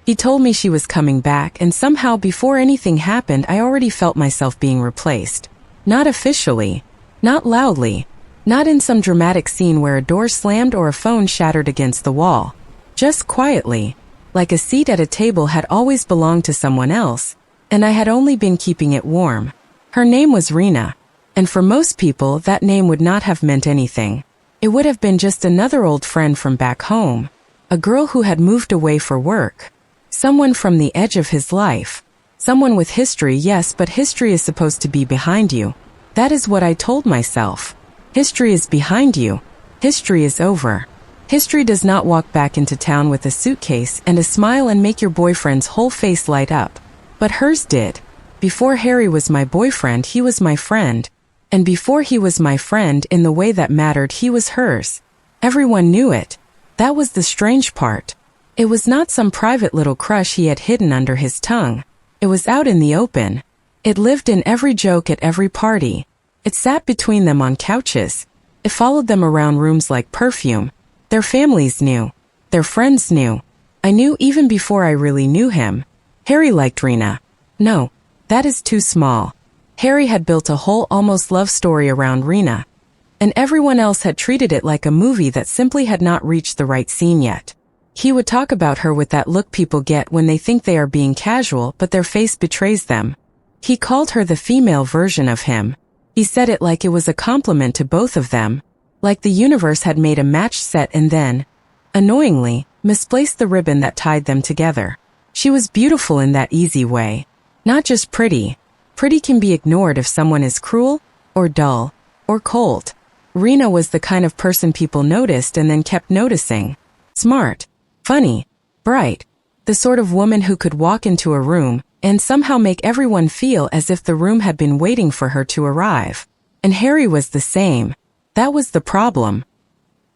He told me she was coming back, and somehow before anything happened I already felt myself being replaced. Not officially. Not loudly. Not in some dramatic scene where a door slammed or a phone shattered against the wall. Just quietly. Like a seat at a table had always belonged to someone else, and I had only been keeping it warm. Her name was Rena. And for most people that name would not have meant anything. It would have been just another old friend from back home. A girl who had moved away for work. Someone from the edge of his life. Someone with history, yes, but history is supposed to be behind you. That is what I told myself. History is behind you. History is over. History does not walk back into town with a suitcase and a smile and make your boyfriend's whole face light up. But hers did. Before Harry was my boyfriend, he was my friend. And before he was my friend in the way that mattered, he was hers. Everyone knew it. That was the strange part. It was not some private little crush he had hidden under his tongue. It was out in the open. It lived in every joke at every party. It sat between them on couches. It followed them around rooms like perfume. Their families knew. Their friends knew. I knew even before I really knew him. Harry liked Rena. No, that is too small. Harry had built a whole almost love story around Rena. And everyone else had treated it like a movie that simply had not reached the right scene yet. He would talk about her with that look people get when they think they are being casual but their face betrays them. He called her the female version of him. He said it like it was a compliment to both of them. Like the universe had made a match set and then, annoyingly, misplaced the ribbon that tied them together. She was beautiful in that easy way. Not just pretty. Pretty can be ignored if someone is cruel, or dull, or cold. Rena was the kind of person people noticed and then kept noticing. Smart, funny, bright. The sort of woman who could walk into a room and somehow make everyone feel as if the room had been waiting for her to arrive. And Harry was the same. That was the problem.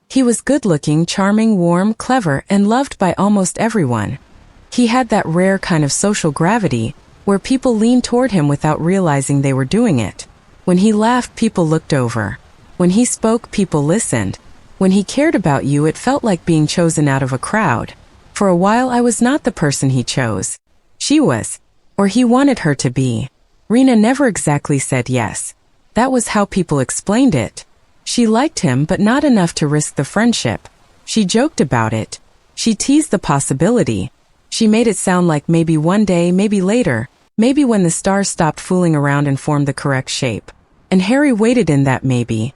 He was good-looking, charming, warm, clever, and loved by almost everyone. He had that rare kind of social gravity where people leaned toward him without realizing they were doing it. When he laughed, people looked over. When he spoke, people listened. When he cared about you, it felt like being chosen out of a crowd. For a while, I was not the person he chose. She was. Or he wanted her to be. Rena never exactly said yes. That was how people explained it. She liked him, but not enough to risk the friendship. She joked about it. She teased the possibility. She made it sound like maybe one day, maybe later, maybe when the stars stopped fooling around and formed the correct shape. And Harry waited in that maybe.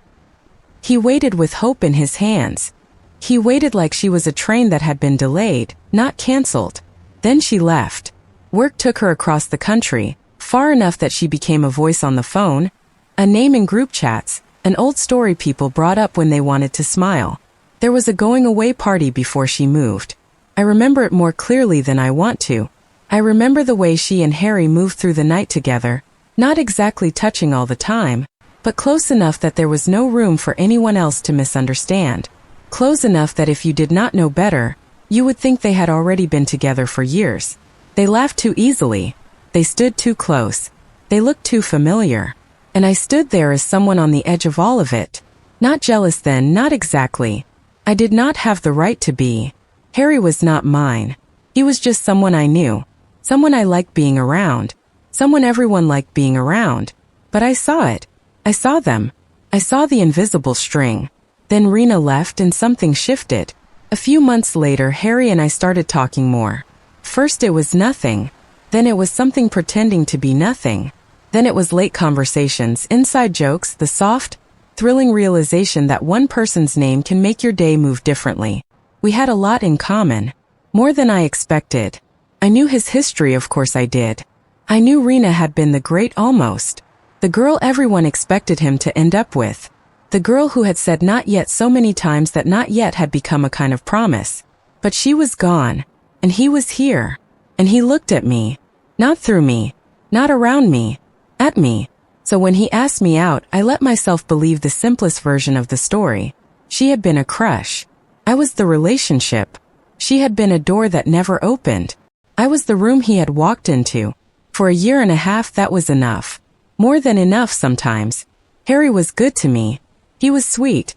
He waited with hope in his hands. He waited like she was a train that had been delayed, not canceled. Then she left. Work took her across the country, far enough that she became a voice on the phone, a name in group chats, an old story people brought up when they wanted to smile. There was a going-away party before she moved. I remember it more clearly than I want to. I remember the way she and Harry moved through the night together, not exactly touching all the time, but close enough that there was no room for anyone else to misunderstand. Close enough that if you did not know better, you would think they had already been together for years. They laughed too easily. They stood too close. They looked too familiar. And I stood there as someone on the edge of all of it. Not jealous then, not exactly. I did not have the right to be. Harry was not mine. He was just someone I knew. Someone I liked being around. Someone everyone liked being around. But I saw it. I saw them. I saw the invisible string. Then Rena left and something shifted. A few months later, Harry and I started talking more. First it was nothing. Then it was something pretending to be nothing. Then it was late conversations, inside jokes, the soft, thrilling realization that one person's name can make your day move differently. We had a lot in common. More than I expected. I knew his history, of course I did. I knew Rena had been the great almost. The girl everyone expected him to end up with. The girl who had said not yet so many times that not yet had become a kind of promise. But she was gone. And he was here. And he looked at me. Not through me. Not around me. At me. So when he asked me out, I let myself believe the simplest version of the story. She had been a crush. I was the relationship. She had been a door that never opened. I was the room he had walked into. For a year and a half, that was enough. More than enough sometimes. Harry was good to me. He was sweet.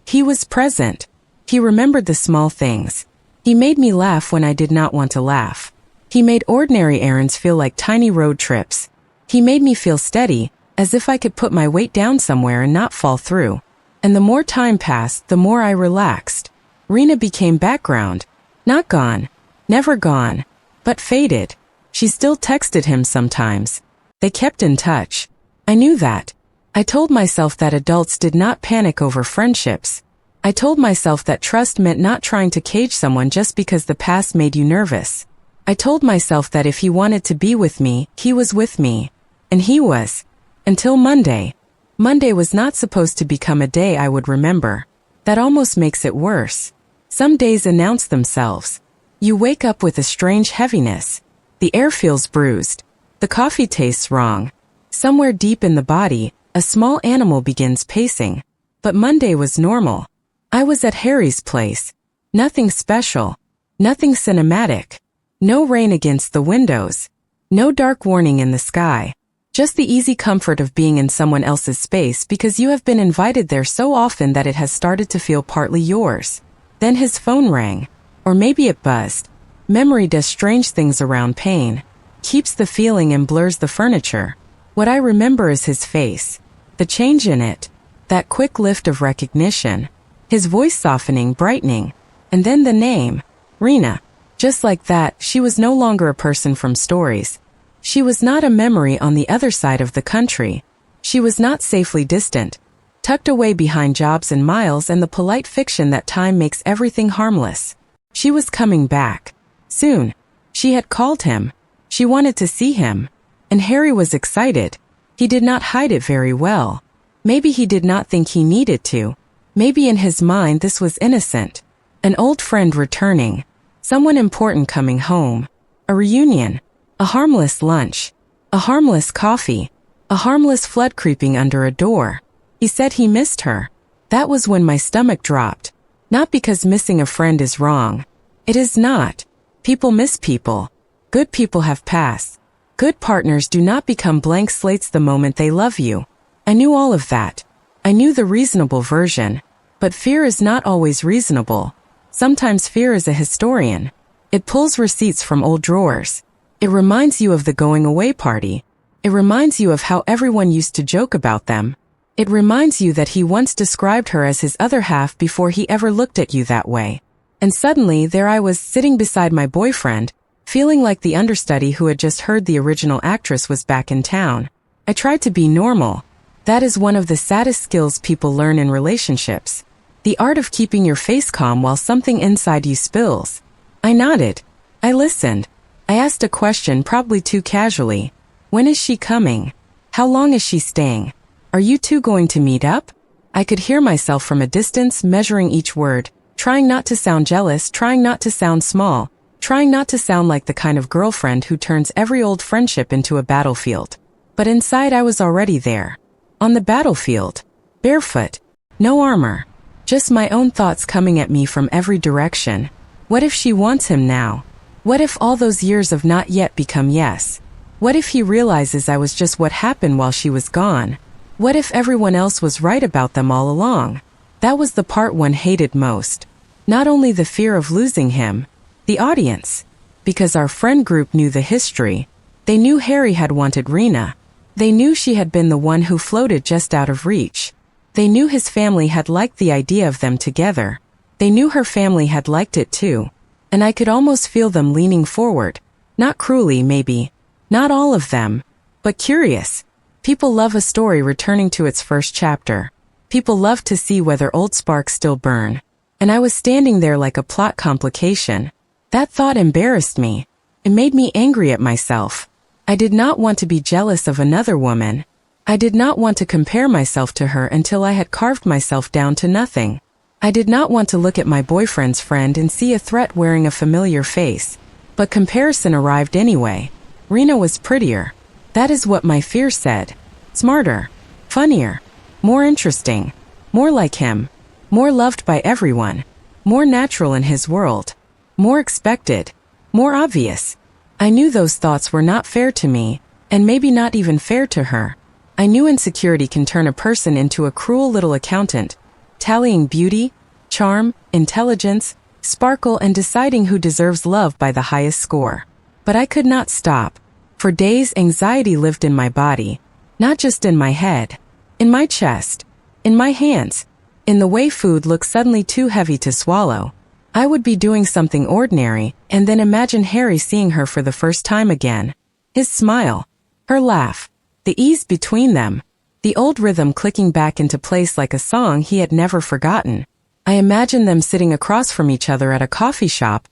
He was present. He remembered the small things. He made me laugh when I did not want to laugh. He made ordinary errands feel like tiny road trips. He made me feel steady, as if I could put my weight down somewhere and not fall through. And the more time passed, the more I relaxed. Rena became background. Not gone. Never gone. But faded. She still texted him sometimes. They kept in touch. I knew that. I told myself that adults did not panic over friendships. I told myself that trust meant not trying to cage someone just because the past made you nervous. I told myself that if he wanted to be with me, he was with me. And he was. Until Monday. Monday was not supposed to become a day I would remember. That almost makes it worse. Some days announce themselves. You wake up with a strange heaviness. The air feels bruised. The coffee tastes wrong. Somewhere deep in the body, a small animal begins pacing. But Monday was normal. I was at Harry's place. Nothing special. Nothing cinematic. No rain against the windows. No dark warning in the sky. Just the easy comfort of being in someone else's space because you have been invited there so often that it has started to feel partly yours. Then his phone rang. Or maybe it buzzed. Memory does strange things around pain. Keeps the feeling and blurs the furniture. What I remember is his face. The change in it. That quick lift of recognition. His voice softening, brightening. And then the name. Rena. Just like that, she was no longer a person from stories. She was not a memory on the other side of the country. She was not safely distant. Tucked away behind jobs and miles and the polite fiction that time makes everything harmless. She was coming back. Soon. She had called him. She wanted to see him. And Harry was excited. He did not hide it very well. Maybe he did not think he needed to. Maybe in his mind this was innocent. An old friend returning. Someone important coming home. A reunion. A harmless lunch. A harmless coffee. A harmless flood creeping under a door. He said he missed her. That was when my stomach dropped. Not because missing a friend is wrong. It is not. People miss people. Good people have passed. Good partners do not become blank slates the moment they love you. I knew all of that. I knew the reasonable version. But fear is not always reasonable. Sometimes fear is a historian. It pulls receipts from old drawers. It reminds you of the going away party. It reminds you of how everyone used to joke about them. It reminds you that he once described her as his other half before he ever looked at you that way. And suddenly there I was sitting beside my boyfriend, feeling like the understudy who had just heard the original actress was back in town. I tried to be normal. That is one of the saddest skills people learn in relationships. The art of keeping your face calm while something inside you spills. I nodded. I listened. I asked a question probably too casually. When is she coming? How long is she staying? Are you two going to meet up? I could hear myself from a distance measuring each word, trying not to sound jealous, trying not to sound small, trying not to sound like the kind of girlfriend who turns every old friendship into a battlefield. But inside I was already there. On the battlefield. Barefoot. No armor. Just my own thoughts coming at me from every direction. What if she wants him now? What if all those years of not yet become yes? What if he realizes I was just what happened while she was gone? What if everyone else was right about them all along? That was the part one hated most. Not only the fear of losing him, the audience. Because our friend group knew the history. They knew Harry had wanted Rena. They knew she had been the one who floated just out of reach. They knew his family had liked the idea of them together. They knew her family had liked it too. And I could almost feel them leaning forward. Not cruelly, maybe. Not all of them. But curious. People love a story returning to its first chapter. People love to see whether old sparks still burn. And I was standing there like a plot complication. That thought embarrassed me. It made me angry at myself. I did not want to be jealous of another woman. I did not want to compare myself to her until I had carved myself down to nothing. I did not want to look at my boyfriend's friend and see a threat wearing a familiar face. But comparison arrived anyway. Rena was prettier. That is what my fear said. Smarter. Funnier. More interesting. More like him. More loved by everyone. More natural in his world. More expected. More obvious. I knew those thoughts were not fair to me, and maybe not even fair to her. I knew insecurity can turn a person into a cruel little accountant, tallying beauty, charm, intelligence, sparkle, and deciding who deserves love by the highest score. But I could not stop. For days, anxiety lived in my body, not just in my head, in my chest, in my hands, in the way food looked suddenly too heavy to swallow. I would be doing something ordinary, and then imagine Harry seeing her for the first time again. His smile, her laugh, the ease between them, the old rhythm clicking back into place like a song he had never forgotten. I imagined them sitting across from each other at a coffee shop,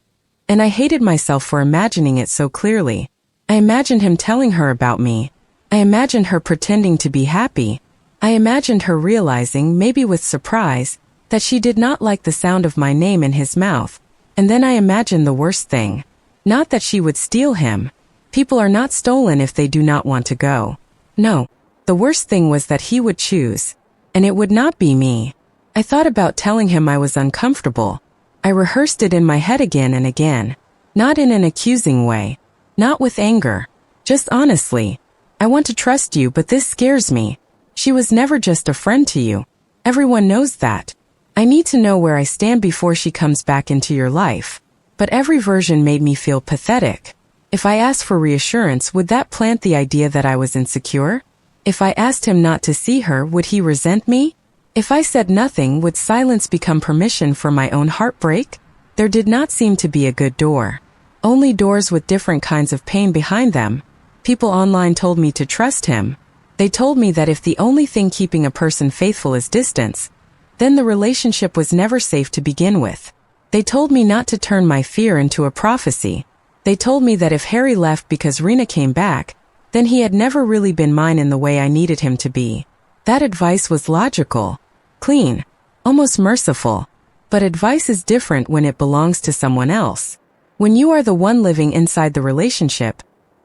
and I hated myself for imagining it so clearly. I imagined him telling her about me. I imagined her pretending to be happy. I imagined her realizing, maybe with surprise, that she did not like the sound of my name in his mouth. And then I imagined the worst thing. Not that she would steal him. People are not stolen if they do not want to go. No. The worst thing was that he would choose. And it would not be me. I thought about telling him I was uncomfortable. I rehearsed it in my head again and again. Not in an accusing way. Not with anger. Just honestly. I want to trust you, but this scares me. She was never just a friend to you. Everyone knows that. I need to know where I stand before she comes back into your life. But every version made me feel pathetic. If I asked for reassurance, would that plant the idea that I was insecure? If I asked him not to see her, would he resent me? If I said nothing, would silence become permission for my own heartbreak? There did not seem to be a good door. Only doors with different kinds of pain behind them. People online told me to trust him. They told me that if the only thing keeping a person faithful is distance, then the relationship was never safe to begin with. They told me not to turn my fear into a prophecy. They told me that if Harry left because Rena came back, then he had never really been mine in the way I needed him to be. That advice was logical, clean, almost merciful. But advice is different when it belongs to someone else. When you are the one living inside the relationship,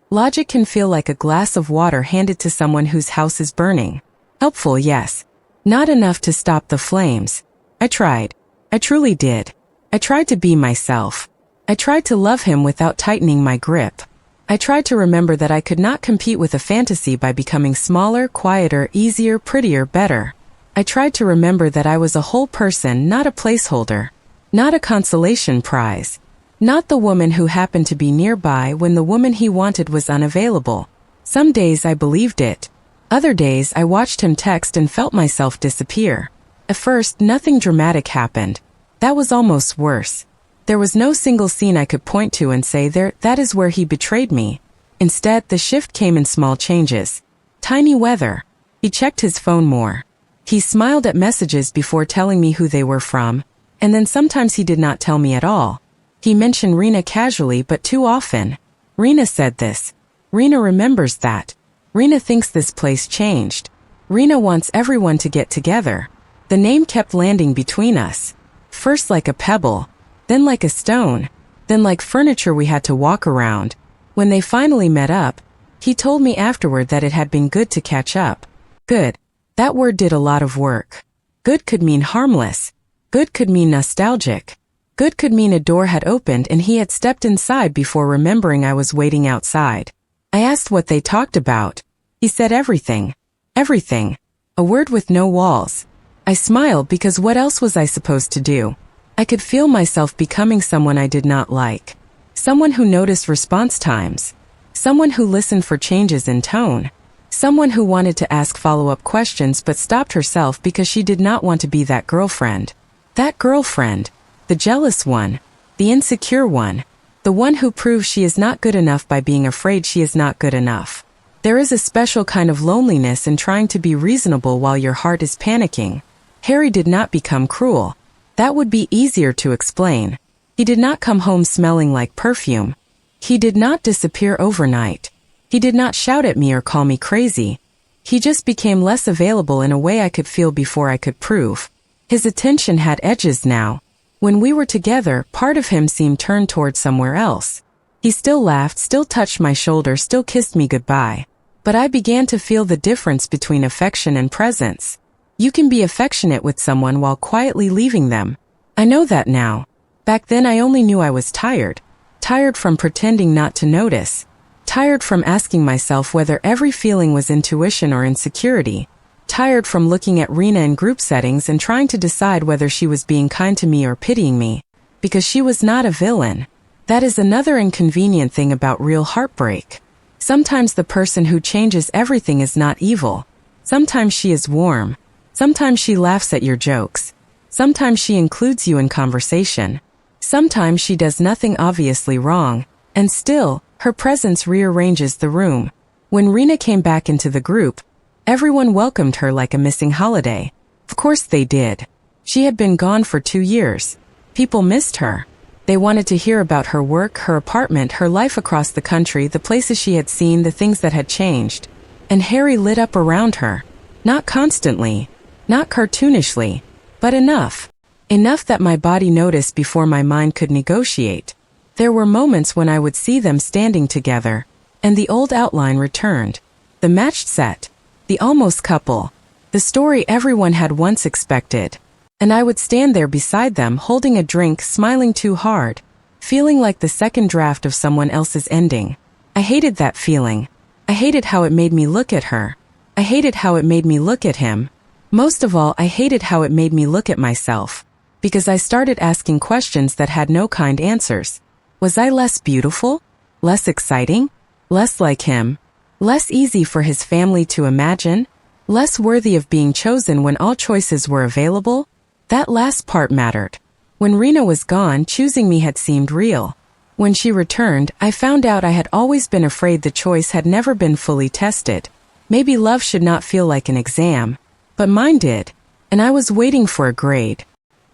logic can feel like a glass of water handed to someone whose house is burning. Helpful, yes. Not enough to stop the flames. I tried. I truly did. I tried to be myself. I tried to love him without tightening my grip. I tried to remember that I could not compete with a fantasy by becoming smaller, quieter, easier, prettier, better. I tried to remember that I was a whole person, not a placeholder. Not a consolation prize. Not the woman who happened to be nearby when the woman he wanted was unavailable. Some days I believed it. Other days I watched him text and felt myself disappear. At first, nothing dramatic happened. That was almost worse. There was no single scene I could point to and say that is where he betrayed me. Instead, the shift came in small changes. Tiny weather. He checked his phone more. He smiled at messages before telling me who they were from, and then sometimes he did not tell me at all. He mentioned Rena casually but too often. Rena said this. Rena remembers that. Rena thinks this place changed. Rena wants everyone to get together. The name kept landing between us. First like a pebble, then like a stone, then like furniture we had to walk around. When they finally met up, he told me afterward that it had been good to catch up. Good. That word did a lot of work. Good could mean harmless. Good could mean nostalgic. Good could mean a door had opened and he had stepped inside before remembering I was waiting outside. I asked what they talked about. He said everything. Everything. A word with no walls. I smiled because what else was I supposed to do? I could feel myself becoming someone I did not like. Someone who noticed response times. Someone who listened for changes in tone. Someone who wanted to ask follow-up questions but stopped herself because she did not want to be that girlfriend. That girlfriend. The jealous one. The insecure one. The one who proves she is not good enough by being afraid she is not good enough. There is a special kind of loneliness in trying to be reasonable while your heart is panicking. Harry did not become cruel. That would be easier to explain. He did not come home smelling like perfume. He did not disappear overnight. He did not shout at me or call me crazy. He just became less available in a way I could feel before I could prove. His attention had edges now. When we were together, part of him seemed turned toward somewhere else. He still laughed, still touched my shoulder, still kissed me goodbye. But I began to feel the difference between affection and presence. You can be affectionate with someone while quietly leaving them. I know that now. Back then I only knew I was tired. Tired from pretending not to notice. Tired from asking myself whether every feeling was intuition or insecurity. Tired from looking at Rena in group settings and trying to decide whether she was being kind to me or pitying me. because she was not a villain. That is another inconvenient thing about real heartbreak. Sometimes the person who changes everything is not evil. Sometimes she is warm. Sometimes she laughs at your jokes. Sometimes she includes you in conversation. Sometimes she does nothing obviously wrong, and still, her presence rearranges the room. When Rena came back into the group, everyone welcomed her like a missing holiday. Of course they did. She had been gone for 2 years. People missed her. They wanted to hear about her work, her apartment, her life across the country, the places she had seen, the things that had changed. And Harry lit up around her. Not constantly, not cartoonishly, but enough. Enough that my body noticed before my mind could negotiate. There were moments when I would see them standing together, and the old outline returned. The matched set, the almost couple, the story everyone had once expected. And I would stand there beside them holding a drink, smiling too hard, feeling like the second draft of someone else's ending. I hated that feeling. I hated how it made me look at her. I hated how it made me look at him. Most of all, I hated how it made me look at myself, because I started asking questions that had no kind answers. Was I less beautiful? Less exciting? Less like him? Less easy for his family to imagine? Less worthy of being chosen when all choices were available? That last part mattered. When Rena was gone, choosing me had seemed real. When she returned, I found out I had always been afraid the choice had never been fully tested. Maybe love should not feel like an exam, but mine did, and I was waiting for a grade.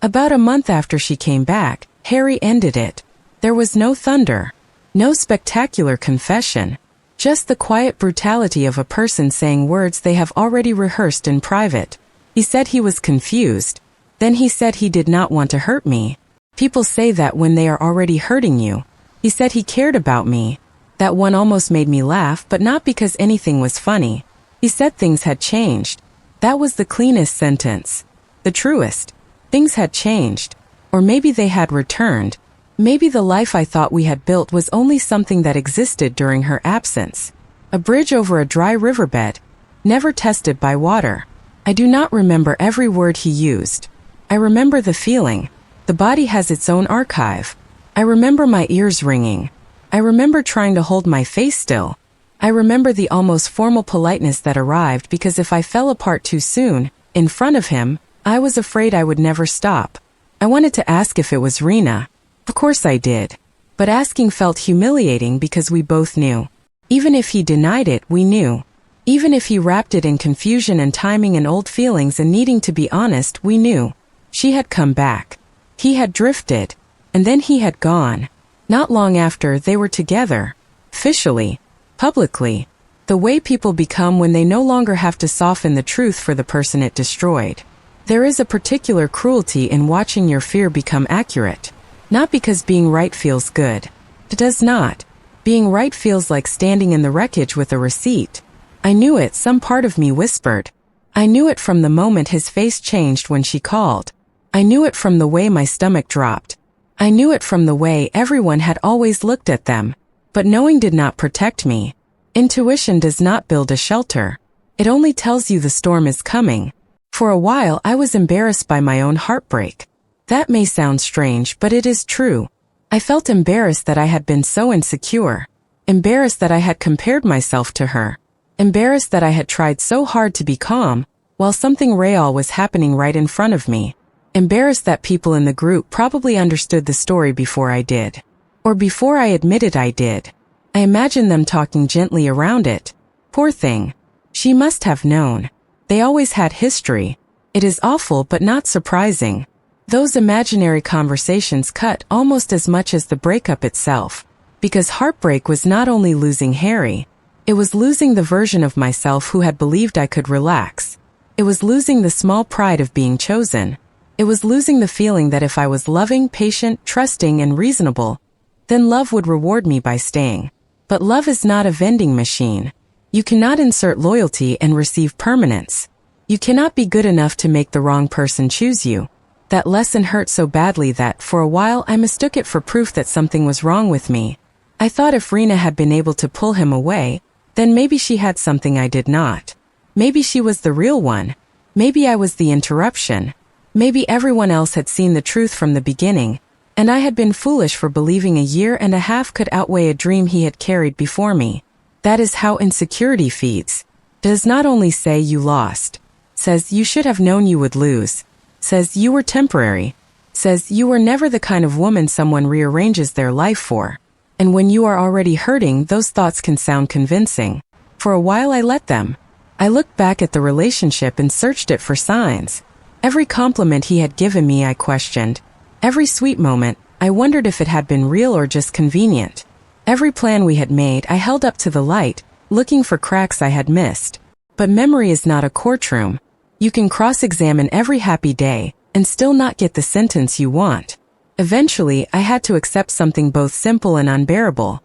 About a month after she came back, Harry ended it. There was no thunder, no spectacular confession, just the quiet brutality of a person saying words they have already rehearsed in private. He said he was confused. Then he said he did not want to hurt me. People say that when they are already hurting you. He said he cared about me. That one almost made me laugh, but not because anything was funny. He said things had changed. That was the cleanest sentence. The truest. Things had changed. Or maybe they had returned. Maybe the life I thought we had built was only something that existed during her absence. A bridge over a dry riverbed, never tested by water. I do not remember every word he used. I remember the feeling. The body has its own archive. I remember my ears ringing. I remember trying to hold my face still. I remember the almost formal politeness that arrived because if I fell apart too soon, in front of him, I was afraid I would never stop. I wanted to ask if it was Rena. Of course I did. But asking felt humiliating because we both knew. Even if he denied it, we knew. Even if he wrapped it in confusion and timing and old feelings and needing to be honest, we knew. She had come back. He had drifted. And then he had gone. Not long after, they were together. Officially. Publicly. The way people become when they no longer have to soften the truth for the person it destroyed. There is a particular cruelty in watching your fear become accurate. Not because being right feels good. It does not. Being right feels like standing in the wreckage with a receipt. I knew it, some part of me whispered. I knew it from the moment his face changed when she called. I knew it from the way my stomach dropped. I knew it from the way everyone had always looked at them. But knowing did not protect me. Intuition does not build a shelter. It only tells you the storm is coming. For a while I was embarrassed by my own heartbreak. That may sound strange, but it is true. I felt embarrassed that I had been so insecure. Embarrassed that I had compared myself to her. Embarrassed that I had tried so hard to be calm, while something real was happening right in front of me. Embarrassed that people in the group probably understood the story before I did. Or before I admitted I did. I imagined them talking gently around it. Poor thing. She must have known. They always had history. It is awful but not surprising. Those imaginary conversations cut almost as much as the breakup itself. Because heartbreak was not only losing Harry. It was losing the version of myself who had believed I could relax. It was losing the small pride of being chosen. It was losing the feeling that if I was loving, patient, trusting, and reasonable, then love would reward me by staying. But love is not a vending machine. You cannot insert loyalty and receive permanence. You cannot be good enough to make the wrong person choose you. That lesson hurt so badly that, for a while, I mistook it for proof that something was wrong with me. I thought if Rena had been able to pull him away, then maybe she had something I did not. Maybe she was the real one. Maybe I was the interruption. Maybe everyone else had seen the truth from the beginning, And I had been foolish for believing a year and a half could outweigh a dream he had carried before me. That is how insecurity feeds. Does not only say you lost, says you should have known you would lose, says you were temporary, says you were never the kind of woman someone rearranges their life for. And when you are already hurting, those thoughts can sound convincing. For a while I let them. I looked back at the relationship and searched it for signs. Every compliment he had given me I questioned. Every sweet moment, I wondered if it had been real or just convenient. Every plan we had made I held up to the light, looking for cracks I had missed. But memory is not a courtroom. You can cross-examine every happy day and still not get the sentence you want. Eventually, I had to accept something both simple and unbearable.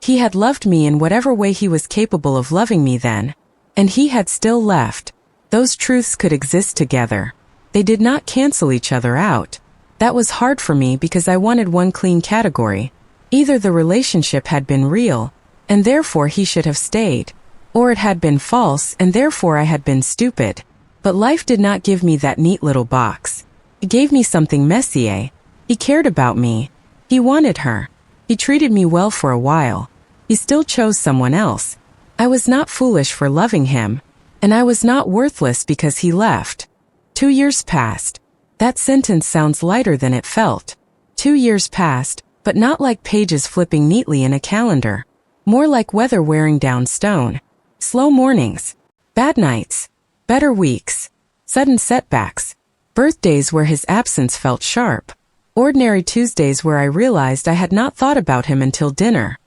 He had loved me in whatever way he was capable of loving me then. And he had still left. Those truths could exist together. They did not cancel each other out. That was hard for me because I wanted one clean category. Either the relationship had been real, and therefore he should have stayed, or it had been false and therefore I had been stupid. But life did not give me that neat little box. It gave me something messier. He cared about me. He wanted her. He treated me well for a while. He still chose someone else. I was not foolish for loving him, and I was not worthless because he left. 2 years passed. That sentence sounds lighter than it felt. 2 years passed, but not like pages flipping neatly in a calendar. More like weather wearing down stone. Slow mornings. Bad nights. Better weeks. Sudden setbacks. Birthdays where his absence felt sharp. Ordinary Tuesdays where I realized I had not thought about him until dinner.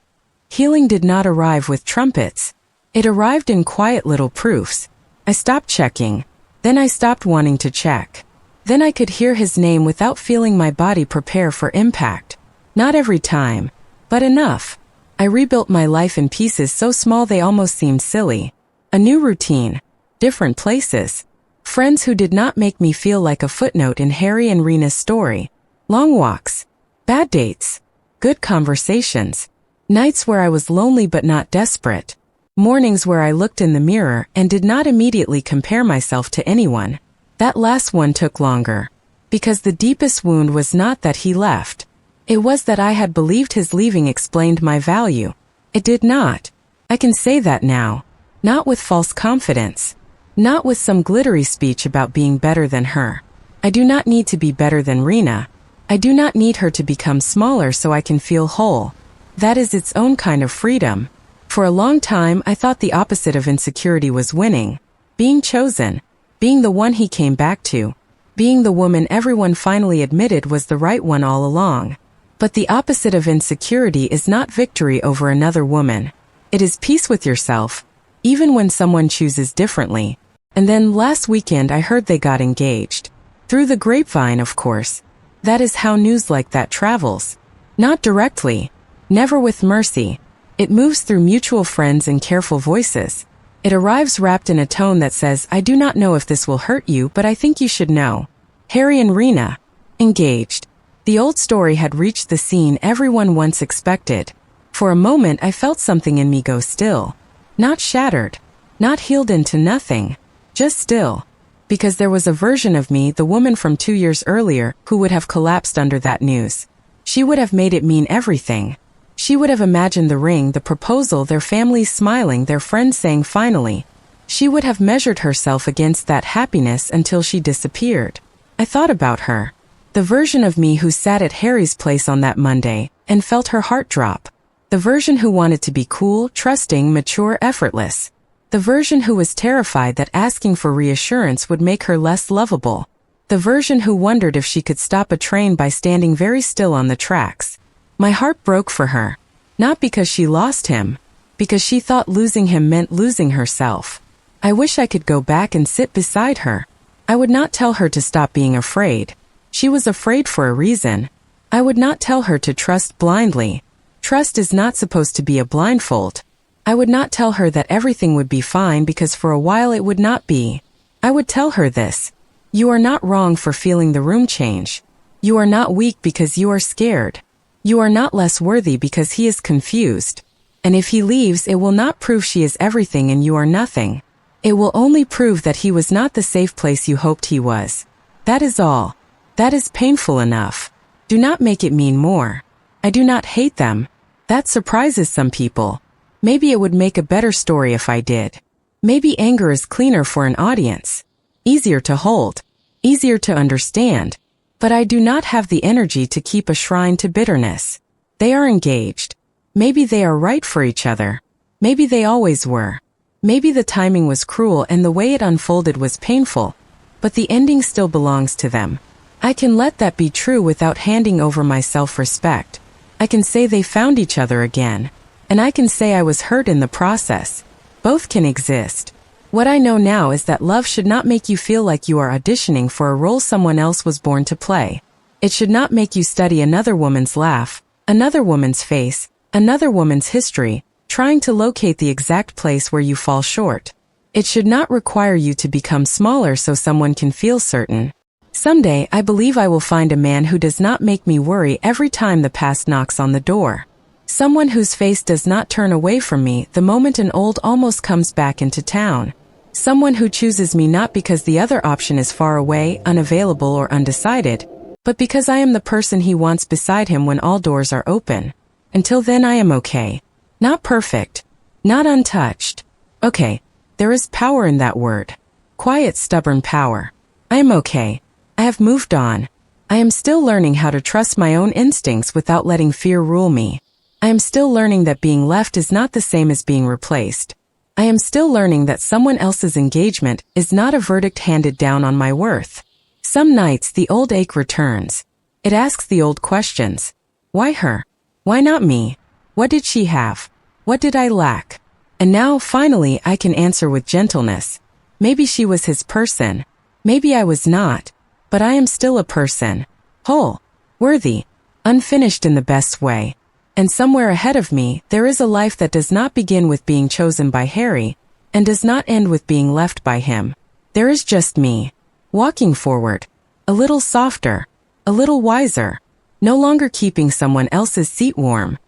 Healing did not arrive with trumpets. It arrived in quiet little proofs. I stopped checking. Then I stopped wanting to check. Then I could hear his name without feeling my body prepare for impact. Not every time, but enough. I rebuilt my life in pieces so small they almost seemed silly. A new routine. Different places. Friends who did not make me feel like a footnote in Harry and Rena's story. Long walks. Bad dates. Good conversations. Nights where I was lonely but not desperate. Mornings where I looked in the mirror and did not immediately compare myself to anyone. That last one took longer. Because the deepest wound was not that he left. It was that I had believed his leaving explained my value. It did not. I can say that now. Not with false confidence. Not with some glittery speech about being better than her. I do not need to be better than Rena. I do not need her to become smaller so I can feel whole. That is its own kind of freedom. For a long time, I thought the opposite of insecurity was winning. Being chosen. Being the one he came back to. Being the woman everyone finally admitted was the right one all along. But the opposite of insecurity is not victory over another woman. It is peace with yourself, even when someone chooses differently. And then last weekend I heard they got engaged. Through the grapevine, of course. That is how news like that travels. Not directly. Never with mercy. It moves through mutual friends and careful voices. It arrives wrapped in a tone that says, I do not know if this will hurt you, but I think you should know. Harry and Rena. Engaged. The old story had reached the scene everyone once expected. For a moment I felt something in me go still. Not shattered. Not healed into nothing. Just still. Because there was a version of me, the woman from 2 years earlier, who would have collapsed under that news. She would have made it mean everything. She would have imagined the ring, the proposal, their families smiling, their friends saying finally. She would have measured herself against that happiness until she disappeared. I thought about her. The version of me who sat at Harry's place on that Monday and felt her heart drop. The version who wanted to be cool, trusting, mature, effortless. The version who was terrified that asking for reassurance would make her less lovable. The version who wondered if she could stop a train by standing very still on the tracks. My heart broke for her. Not because she lost him. Because she thought losing him meant losing herself. I wish I could go back and sit beside her. I would not tell her to stop being afraid. She was afraid for a reason. I would not tell her to trust blindly. Trust is not supposed to be a blindfold. I would not tell her that everything would be fine because for a while it would not be. I would tell her this. You are not wrong for feeling the room change. You are not weak because you are scared. You are not less worthy because he is confused. And if he leaves, it will not prove she is everything and you are nothing. It will only prove that he was not the safe place you hoped he was. That is all. That is painful enough. Do not make it mean more. I do not hate them. That surprises some people. Maybe it would make a better story if I did. Maybe anger is cleaner for an audience. Easier to hold. Easier to understand. But I do not have the energy to keep a shrine to bitterness. They are engaged. Maybe they are right for each other. Maybe they always were. Maybe the timing was cruel and the way it unfolded was painful. But the ending still belongs to them. I can let that be true without handing over my self-respect. I can say they found each other again. And I can say I was hurt in the process. Both can exist. What I know now is that love should not make you feel like you are auditioning for a role someone else was born to play. It should not make you study another woman's laugh, another woman's face, another woman's history, trying to locate the exact place where you fall short. It should not require you to become smaller so someone can feel certain. Someday, I believe I will find a man who does not make me worry every time the past knocks on the door. Someone whose face does not turn away from me the moment an old almost comes back into town. Someone who chooses me not because the other option is far away, unavailable, or undecided, but because I am the person he wants beside him when all doors are open. Until then, I am okay. Not perfect. Not untouched. Okay, there is power in that word. Quiet, stubborn power. I am okay. I have moved on. I am still learning how to trust my own instincts without letting fear rule me. I am still learning that being left is not the same as being replaced. I am still learning that someone else's engagement is not a verdict handed down on my worth. Some nights the old ache returns. It asks the old questions. Why her? Why not me? What did she have? What did I lack? And now, finally, I can answer with gentleness. Maybe she was his person. Maybe I was not. But I am still a person. Whole. Worthy. Unfinished in the best way. And somewhere ahead of me, there is a life that does not begin with being chosen by Harry, and does not end with being left by him. There is just me. Walking forward. A little softer. A little wiser. No longer keeping someone else's seat warm.